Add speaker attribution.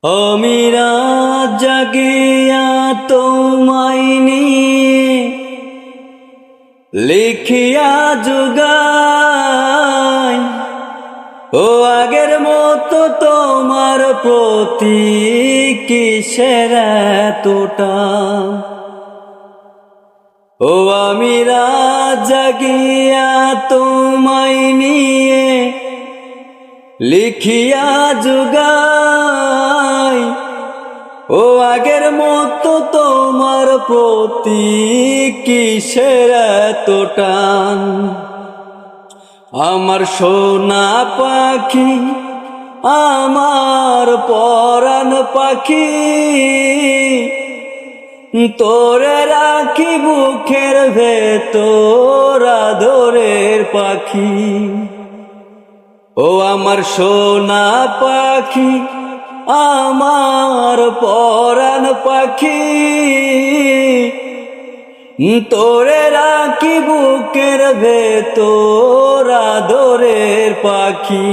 Speaker 1: আমি রাত জাগিয়া তোমায় নিয়ে লিখিয়া যোগাই, ও আগের মতো তোমার প্রতি কিসের এতটা। ও আমি রাত জাগিয়া তোমায় নিয়ে লিখিয়া যোগাই, ও আগের মতো তোমার প্রতি কিসের এত টান। আমার সোনা পাখি, আমার পরাণ পাখি, তোরে রাখি বুকের ভেতর আদরের পাখি। ও আমার সোনা পাখি, আমার পরাণ পাখি, তোরে রাখি বুকের ভেতর আদরের পাখি।